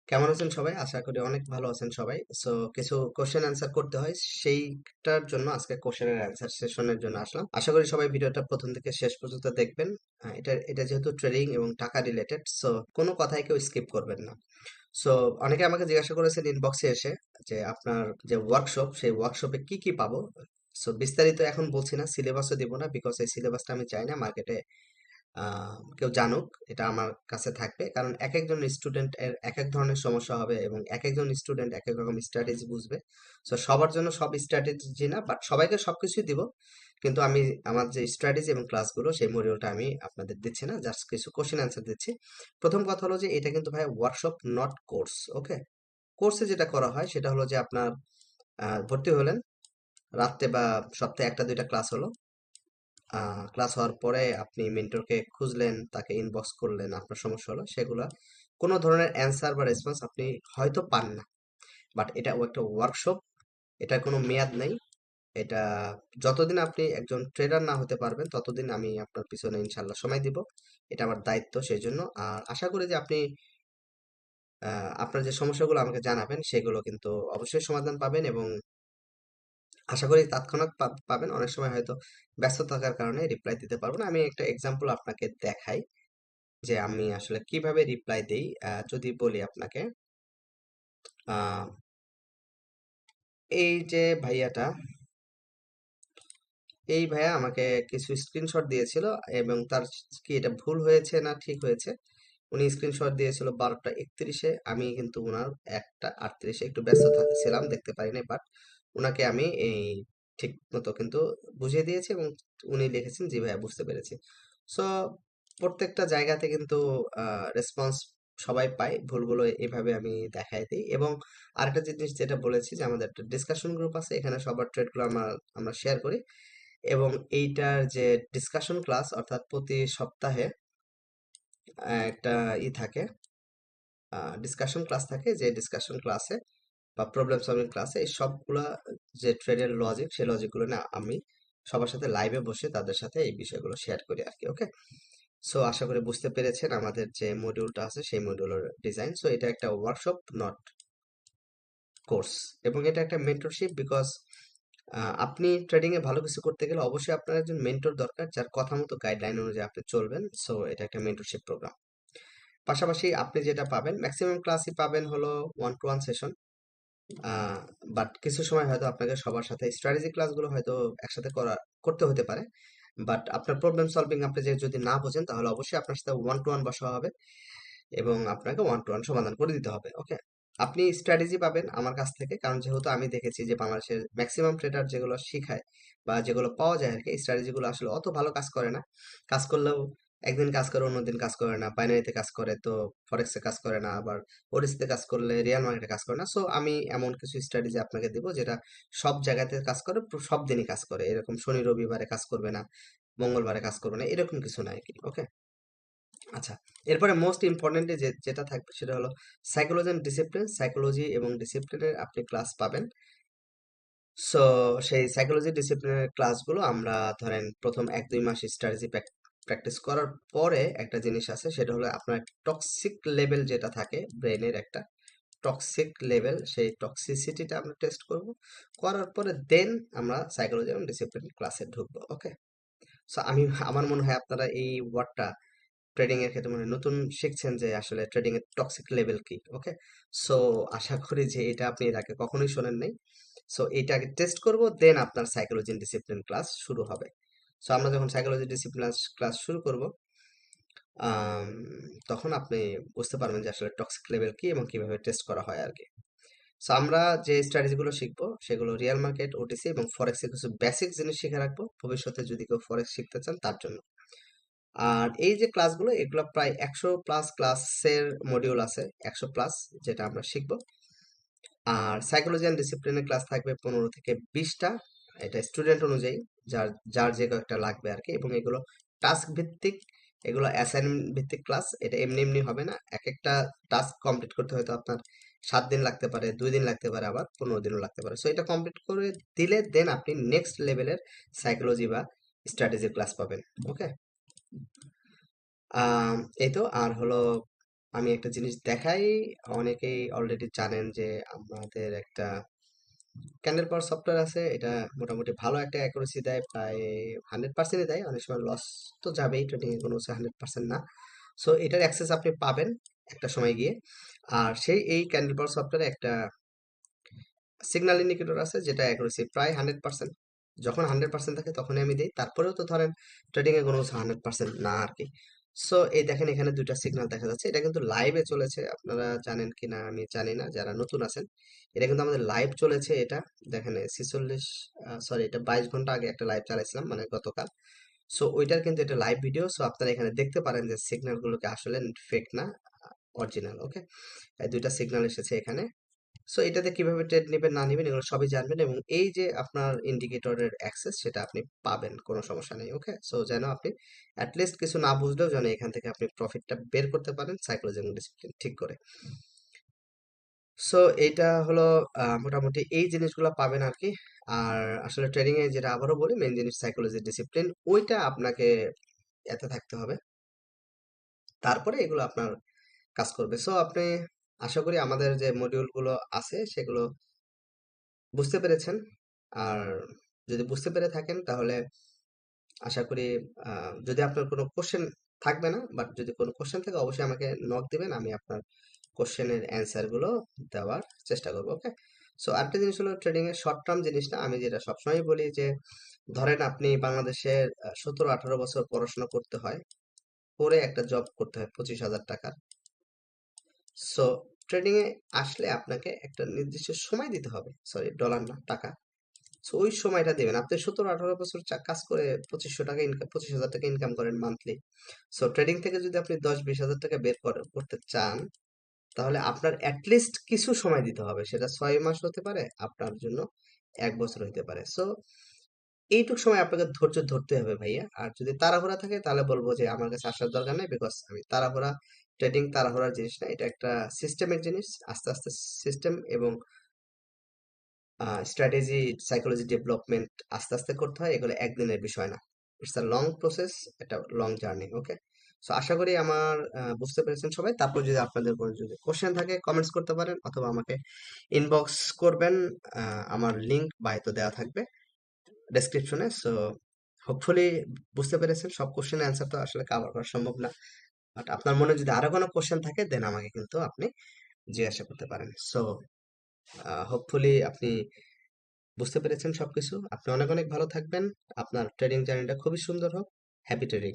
কেমন আছেন সবাই? আশা করি অনেক ভালো আছেন সবাই। সো কিছু কোশ্চেন অ্যান্সার করতে হয়, সেইটার জন্য আজকে কোশ্চেনের অ্যান্সার সেশনের জন্য আসলাম। আশা করি সবাই ভিডিওটা প্রথম থেকে শেষ পর্যন্ত দেখবেন। এটা যেহেতু ট্রেডিং এবং টাকা রিলেটেড, সো কোনো কথাই কেউ স্কিপ করবেন না। সো অনেকে আমাকে জিজ্ঞাসা করেছেন ইনবক্সে এসে যে আপনার যে ওয়ার্কশপ, সেই ওয়ার্কশপে কি কি পাবো। সো বিস্তারিত এখন বলছি না, সিলেবাসও দিব না, বিকজ এই সিলেবাসটা আমি চাই না মার্কেটে কেউ জানুক। এটা আমার কাছে থাকবে, কারণ এক একজন স্টুডেন্ট এর এক এক ধরনের সমস্যা হবে এবং এক একজন স্টুডেন্ট এক এক রকম স্ট্র্যাটেজি বুঝবে। সো সবার জন্য সব স্ট্র্যাটেজি না, বাট সবাইকে সবকিছুই দিব। কিন্তু আমি আমার যে স্ট্র্যাটেজি এবং ক্লাসগুলো, সেই মডিউলটা আমি আপনাদের দিচ্ছি না, জাস্ট কিছু কোশ্চেন অ্যান্সার দিচ্ছি। প্রথম কথা হলো যে এটা কিন্তু ভাই ওয়ার্কশপ, নট কোর্স। ওকে, কোর্সে যেটা করা হয় সেটা হলো যে আপনার ভর্তি হলেন, রাত্রে বা সপ্তাহে একটা দুইটা ক্লাস হলো, ক্লাস হওয়ার পরে আপনি মেন্টরকে খুঁজলেন, তাকে ইনবক্স করলেন, আপনার সমস্যা হলো, সেগুলা কোনো ধরনের অ্যান্সার বা রেসপন্স আপনি হয়তো পান না। বাট এটা একটা ওয়ার্কশপ, এটার কোনো মেয়াদ নেই। এটা যতদিন আপনি একজন ট্রেডার না হতে পারবেন ততদিন আমি আপনার পিছনে ইনশাল্লাহ সময় দিব। এটা আমার দায়িত্ব, সেই জন্য। আর আশা করি যে আপনি আপনার যে সমস্যাগুলো আমাকে জানাবেন সেগুলো কিন্তু অবশ্যই সমাধান পাবেন, এবং আশা করি তাৎক্ষণিক পাবেন। অনেক সময় হয়তো ব্যস্ত থাকার কারণে রিপ্লাই দিতে পারবো না। আমি একটা এক্সাম্পল আপনাকে দেখাই যে আমি আসলে কিভাবে রিপ্লাই দেই। যদি বলি আপনাকে, আহ, এই যে ভাইয়াটা, এই ভাইয়া আমাকে কিছু স্ক্রিনশট দিয়েছিল, এবং তার কি এটা ভুল হয়েছে না ঠিক হয়েছে, উনি স্ক্রিনশট দিয়েছিল 12টা 31-এ। আমি কিন্তু উনার 1টা 38-এ একটু ব্যস্ত ছিলাম, দেখতে পারিনি। বাট উনাকে আমি এই ঠিক মতো কিন্তু বুঝিয়ে দিয়েছি, এবং উনি লিখেছেন জি ভাইয়া বুঝতে পেরেছি। সো প্রত্যেকটা জায়গাতে কিন্তু রেসপন্স সবাই পায়, ভুলগুলো এভাবে আমি দেখাই দিই। এবং আরেকটা জিনিস যেটা বলেছি যে আমাদের একটা ডিসকাশন গ্রুপ আছে, এখানে সবার ট্রেডগুলো আমরা শেয়ার করি। এবং এইটার যে ডিসকাশন ক্লাস, অর্থাৎ প্রতি সপ্তাহে একটা থাকে, ডিসকাশন ক্লাস থাকে, যে ডিসকাশন ক্লাসে বা প্রবলেম সলভিং ক্লাসে এই সবগুলা যে ট্রেডের লজিক, সেই লজিকগুলো না আমি সবার সাথে লাইভে বসে তাদের সাথে এই বিষয়গুলো শেয়ার করি আর কি। ওকে, সো আশা করি বুঝতে পেরেছেন আমাদের যে মডিউলটা আছে সেই মডিউলের ডিজাইন। সো এটা একটা ওয়ার্কশপ, নট কোর্স। এবং এটা একটা মেন্টরশিপ, বিকজ আপনি ট্রেডিং এ ভালো কিছু করতে গেলে অবশ্যই আপনার একজন মেন্টর দরকার, যার কথা মতো গাইডলাইন অনুযায়ী আপনি চলবেন। সো এটা একটা মেন্টরশিপ প্রোগ্রাম। পাশাপাশি আপনি যেটা পাবেন, ম্যাক্সিমাম ক্লাসই পাবেন হলো one to one session. But কিছু সময় হয়তো আপনাকে সবার সাথে স্ট্র্যাটেজি ক্লাসগুলো হয়তো একসাথে করতে হতে পারে। বাট আপনার প্রবলেম সলভিং আপনি যদি না বোঝেন, তাহলে অবশ্যই আপনার সাথে ওয়ান টু ওয়ান বসা হবে এবং আপনাকে ওয়ান টু ওয়ান সমাধান করে দিতে হবে। ওকে, আপনি স্ট্র্যাটেজি পাবেন আমার কাছ থেকে, কারণ যেহেতু আমি দেখেছি যে বাংলাদেশের ম্যাক্সিমাম ট্রেডার যেগুলো শিখায় বা যেগুলো পাওয়া যায় আর কি, স্ট্র্যাটেজিগুলো আসলে অত ভালো কাজ করে না। কাজ করলেও একদিন কাজ করে, অন্যদিন কাজ করে না। বাইনারিতে কাজ করে তো ফরেক্সে কাজ করে না, আবার ওডিসিতে কাজ করলে রিয়াল মার্কেটে কাজ করে না। সো আমি এমন কিছু স্ট্র্যাটেজি আপনাকে দিব যেটা সব জায়গাতে কাজ করে, সব দিনই কাজ করে। এরকম শনি রবিবারে কাজ করবে না, মঙ্গলবারে কাজ করবে না, এরকম কিছু নাই কি। ওকে, আচ্ছা, এরপরে মোস্ট ইম্পর্টেন্ট যেটা থাকবে সেটা হলো সাইকোলজি এন্ড ডিসিপ্লিন। সাইকোলজি এবং ডিসিপ্লিনের আপনি ক্লাস পাবেন। সো সেই সাইকোলজি ডিসিপ্লিনের ক্লাসগুলো আমরা ধরেন প্রথম 1-2 মাস স্ট্র্যাটেজি প্র্যাকটিস করার পরে একটা জিনিস আছে, সেটা হলো আপনার টক্সিক লেভেল যেটা থাকে ব্রেনের, একটা টক্সিক লেভেল, সেই টক্সিসিটিটা আমরা টেস্ট করব। করার পরে দেন আমরা সাইকোলজি এবং ডিসিপ্লিন ক্লাসে ঢুকবো। ওকে, সো আমার মনে হয় আপনারা এই ওয়ার্ডটা ট্রেডিং এর ক্ষেত্রে মানে নতুন শিখছেন যে আসলে ট্রেডিং এর টক্সিক লেভেল কি। ওকে, সো আশা করি যে এটা আপনি এর আগে কখনোই শোনেন নাই। সো এটাকে টেস্ট করব, দেন আপনার সাইকোলজি ডিসিপ্লিন ক্লাস শুরু হবে। সো আমরা যখন সাইকোলজি ডিসিপ্লিন ক্লাস শুরু করব, আম, তখন আপনি বুঝতে পারবেন যে আসলে টক্সিক লেভেল কি এবং কিভাবে টেস্ট করা হয় আর কি। সো আমরা যে স্ট্র্যাটেজিগুলো শিখবো সেগুলো রিয়েল মার্কেট, ওটিসি এবং ফরেক্সে কিছু বেসিক জিনিস শিখে রাখবো, ভবিষ্যতে যদি কেউ ফরেক্স শিখতে চান তার জন্য। আর এই যে ক্লাসগুলো, এগুলো প্রায় 100+ ক্লাসের মডিউল আছে, 100+, যেটা আমরা শিখবো। আর সাইকোলজি অ্যান্ড ডিসিপ্লিনের ক্লাস থাকবে 15 থেকে 20টা। এটা স্টুডেন্ট অনুযায়ী, যার যার যে কয়েকটা লাগবে আর কি। এবং এগুলো টাস্ক ভিত্তিক, এগুলো অ্যাসাইনমেন্ট ভিত্তিক ক্লাস। এটা এমনি এমনি হবে না, এক একটা টাস্ক কমপ্লিট করতে হয়তো আপনার 7 দিন লাগতে পারে, 2 দিন লাগতে পারে, আবার 15 দিনও লাগতে পারে। সো এটা কমপ্লিট করে দিলে দেন আপনি নেক্সট লেভেলের সাইকোলজি বা স্ট্র্যাটেজি ক্লাস পাবেন। ওকে, এই তো। আর হলো আমি একটা জিনিস দেখাই, অনেকেই অলরেডি জানেন যে আমাদের একটা ক্যান্ডেল পাওয়ার সফটওয়্যার আছে। এটা মোটামুটি ভালো একটা অ্যাকুরেসি দেয়, প্রায় 100% দেয়। অনেক সময় লস তো যাবেই, ট্রেডিং এ কোনো 100% না। সো এটার অ্যাক্সেস আপনি পাবেন একটা সময় গিয়ে। আর সেই এই ক্যান্ডেল পাওয়ার সফটওয়্যারে একটা সিগন্যাল ইন্ডিকেটর আছে যেটা অ্যাকুরেসি প্রায় 100%। যখন 100% থাকে তখনই আমি দিই। তারপরেও তো ধরেন ট্রেডিং এ কোনো 100% না আর কি। সো এই দেখেন এখানে দুইটা সিগন্যাল দেখা যাচ্ছে। এটা কিন্তু লাইভে চলেছে, আপনারা জানেন কিনা আমি জানি না, যারা নতুন আছেন। এটা কিন্তু আমাদের লাইভ চলেছে। এটা দেখেন 46 সরি, এটা 22 ঘন্টা আগে একটা লাইভ চালাইছিলাম, মানে গতকাল। সো ওইটার কিন্তু এটা লাইভ ভিডিও। সো আপনারা এখানে দেখতে পারেন যে সিগন্যাল গুলোকে আসলে ফেক না, অরিজিনাল। ওকে, এই দুইটা সিগন্যাল এসেছে এখানে। সো এটাতে কিভাবে ট্রেড নেবেন না নেবেন এগুলো সবই জানবেন, এবং এই যে আপনার ইন্ডিকেটরের অ্যাক্সেস সেটা আপনি পাবেন, কোনো সমস্যা নেই। ওকে, সো যেন আপনি অ্যাটলিস্ট কিছু না বুঝলেও যেন এখান থেকে আপনি প্রফিটটা বের করতে পারেন সাইকোলজি এবং ডিসিপ্লিন ঠিক করে। সো এইটা হলো মোটামুটি এই জিনিসগুলো পাবেন আর কি। আর আসলে ট্রেডিং এ যেটা আবারও বলি, মেইন জিনিস সাইকোলজি ডিসিপ্লিন, ওইটা আপনাকে এতে থাকতে হবে। তারপরে এগুলো আপনার কাজ করবে। সো আপনি, আশা করি আমাদের যে মডিউল গুলো আছে সেগুলো বুঝতে পেরেছেন। আর যদি বুঝতে পেরে থাকেন তাহলে আশা করি যদি আপনার কোনো কোশ্চেন থাকবে না, বাট যদি কোনো কোশ্চেন থাকে অবশ্যই আমাকে নক দিবেন, আমি আপনার কোশ্চেনের অ্যান্সার গুলো দেওয়ার চেষ্টা করবো। ওকে, সো আরেকটা জিনিস হলো ট্রেডিং এর শর্ট টার্ম জিনিসটা আমি যেটা সবসময় বলি যে ধরেন আপনি বাংলাদেশের 17-18 বছর পড়াশোনা করতে হয়, করে একটা জব করতে হয় 25,000 টাকার। সো ট্রেডিং এ আসলে আপনাকে একটা নির্দিষ্ট সময় দিতে হবে, সরি ডলার না, টাকা। সো ওই সময়টা দিবেন। আপনি 17-18 বছর কাজ করে 2500 টাকা ইনকাম, 25,000 টাকা ইনকাম করেন মান্থলি। সো ট্রেডিং থেকে যদি আপনি 10-20 হাজার টাকা বের করতে চান, তাহলে আপনার অ্যাটলিস্ট কিছু সময় দিতে হবে। সেটা 6 মাস হতে পারে, আপনার জন্য 1 বছর হতে পারে। সো এইটুক সময় আপনাকে ধৈর্য ধরতে হবে ভাইয়া। আর যদি তাড়াহুড়া থাকে তাহলে বলবো যে আমার কাছে আসার দরকার নেই, বিকজ আমি তাড়াহুড়া, ট্রেডিং তাড়াহুড়ার জিনিস না, এটা একটা সিস্টেমের জিনিস। আস্তে আস্তে সিস্টেম এবং স্ট্র্যাটেজি, সাইকোলজি ডেভেলপমেন্ট আস্তে আস্তে করতে হয়, এগুলো একদিনের বিষয় না। ইটস আ লং প্রসেস, এটা লং জার্নি। ওকে, সো আশা করি আমার বুঝতে পেরেছেন সবাই। তারপর যদি আপনাদের কোনো যদি কোশ্চেন থাকে কমেন্টস করতে পারেন, অথবা আমাকে ইনবক্স করবেন। আমার লিংক বায়তো দেওয়া থাকবে ডেসক্রিপশনে। সো হোপফুলি বুঝতে পেরেছেন। সব কোশ্চেনের অ্যান্সার তো আসলে কভার করা সম্ভব না, বাট আপনার মনে যদি আরো কোনো কোশ্চেন থাকে দেন আমাকে কিন্তু আপনি জিজ্ঞাসা করতে পারেন। সো হোপফুলি আপনি বুঝতে পেরেছেন সবকিছু। আপনি অনেক অনেক ভালো থাকবেন। আপনার ট্রেডিং জার্নিটা খুবই সুন্দর হোক। Happy trading.